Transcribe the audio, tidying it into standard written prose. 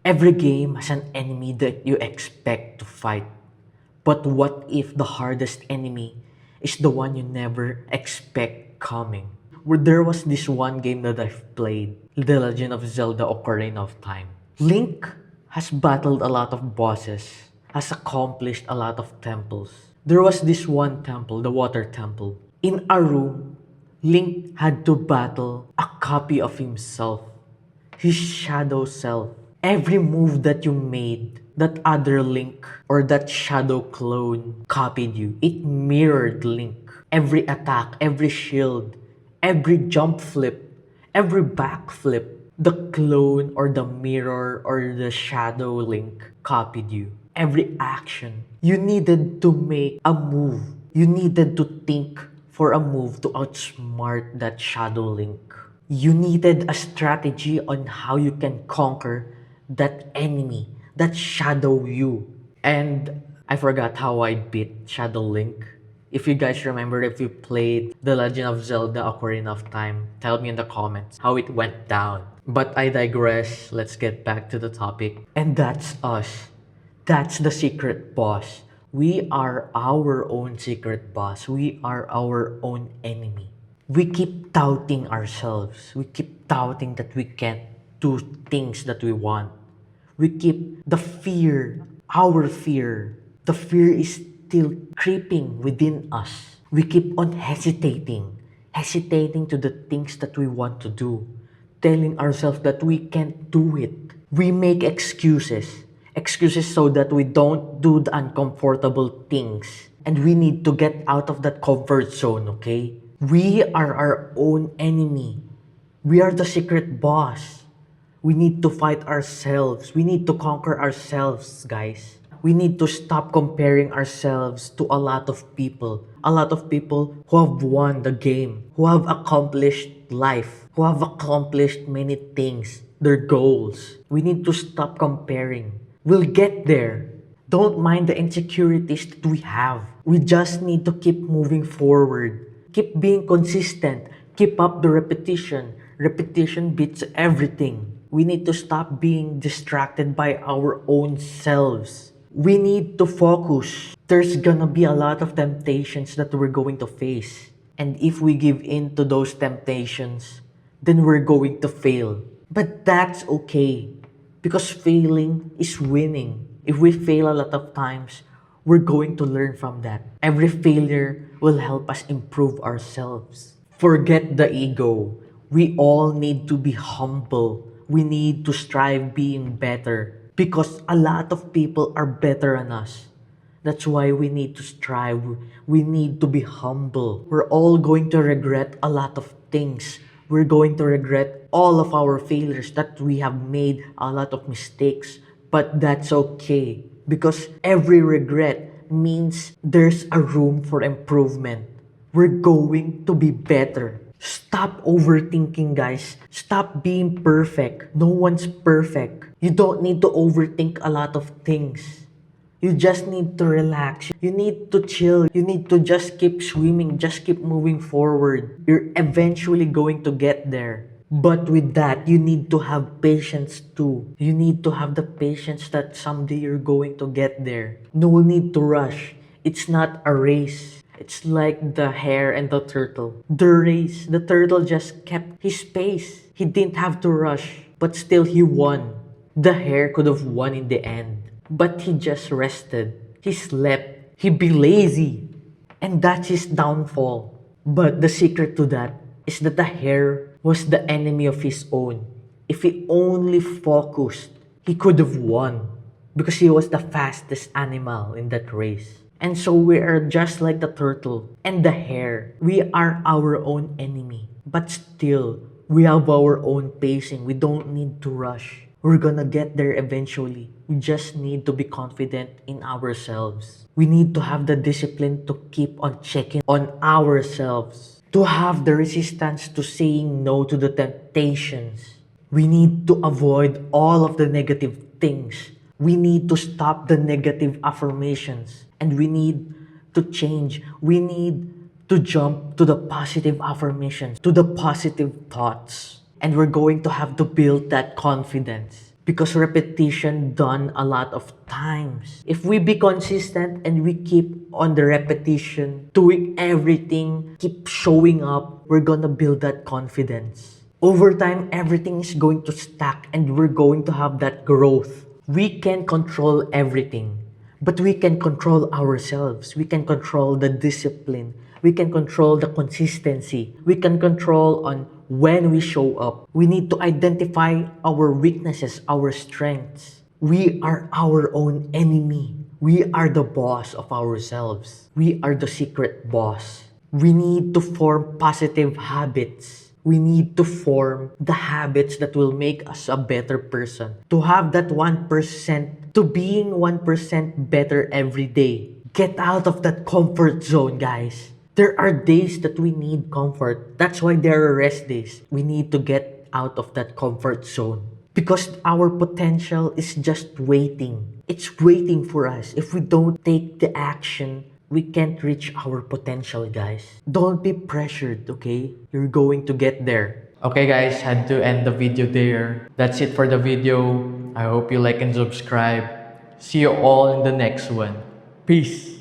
Every game has an enemy that you expect to fight. But what if the hardest enemy is the one you never expect coming? Where there was this one game that I've played, The Legend of Zelda Ocarina of Time. Link has battled a lot of bosses, has accomplished a lot of temples. There was this one temple, the Water Temple. In a room, Link had to battle a copy of himself, his shadow self. Every move that you made, that other Link or that shadow clone copied you. It mirrored Link. Every attack, every shield, every jump flip, every backflip, the clone or the mirror or the shadow Link copied you. Every action. You needed to make a move. You needed to think for a move to outsmart that shadow Link. You needed a strategy on how you can conquer that enemy, that shadow you. And I forgot how I beat Shadow Link. If you guys remember, if you played The Legend of Zelda Ocarina of Time, tell me in the comments how it went down. But I digress, let's get back to the topic. And that's us. That's the secret boss. We are our own secret boss. We are our own enemy. We keep doubting ourselves. We keep doubting that we can't do things that we want. We keep the fear, our fear. The fear is still creeping within us. We keep on hesitating to the things that we want to do, telling ourselves that we can't do it. We make excuses so that we don't do the uncomfortable things. And we need to get out of that comfort zone, okay? We are our own enemy. We are the secret boss. We need to fight ourselves. We need to conquer ourselves, guys. We need to stop comparing ourselves to a lot of people. A lot of people who have won the game, who have accomplished life, who have accomplished many things, their goals. We need to stop comparing. We'll get there. Don't mind the insecurities that we have. We just need to keep moving forward. Keep being consistent. Keep up the repetition. Repetition beats everything. We need to stop being distracted by our own selves. We need to focus. There's gonna be a lot of temptations that we're going to face. And if we give in to those temptations, then we're going to fail. But that's okay. Because failing is winning. If we fail a lot of times, we're going to learn from that. Every failure will help us improve ourselves. Forget the ego. We all need to be humble. We need to strive being better because a lot of people are better than us. That's why we need to strive. We need to be humble. We're all going to regret a lot of things. We're going to regret all of our failures that we have made a lot of mistakes. But that's okay because every regret means there's a room for improvement. We're going to be better. Stop overthinking, guys. Stop being perfect. No one's perfect. You don't need to overthink a lot of things. You just need to relax. You need to chill. You need to just keep swimming. Just keep moving forward. You're eventually going to get there. But with that, you need to have patience too. You need to have the patience that someday you're going to get there. No need to rush. It's not a race. It's like the hare and the turtle. The race, the turtle just kept his pace. He didn't have to rush, but still he won. The hare could have won in the end, but he just rested. He slept. He be lazy. And that's his downfall. But the secret to that is that the hare was the enemy of his own. If he only focused, he could have won because he was the fastest animal in that race. And so we are just like the turtle and the hare. We are our own enemy. But still, we have our own pacing. We don't need to rush. We're gonna get there eventually. We just need to be confident in ourselves. We need to have the discipline to keep on checking on ourselves. To have the resistance to saying no to the temptations. We need to avoid all of the negative things. We need to stop the negative affirmations. And we need to change. We need to jump to the positive affirmations, to the positive thoughts. And we're going to have to build that confidence. Because repetition done a lot of times. If we be consistent and we keep on the repetition, doing everything, keep showing up, we're gonna build that confidence. Over time, everything is going to stack and we're going to have that growth. We can control everything, but we can control ourselves. We can control the discipline. We can control the consistency. We can control on when we show up. We need to identify our weaknesses, our strengths. We are our own enemy. We are the boss of ourselves. We are the secret boss. We need to form positive habits. We need to form the habits that will make us a better person. To have that 1%, to being 1% better every day. Get out of that comfort zone, guys. There are days that we need comfort. That's why there are rest days. We need to get out of that comfort zone. Because our potential is just waiting. It's waiting for us. If we don't take the action, we can't reach our potential, guys. Don't be pressured, okay? You're going to get there. Okay guys, had to end the video there. That's it for the video. I hope you like and subscribe. See you all in the next one. Peace.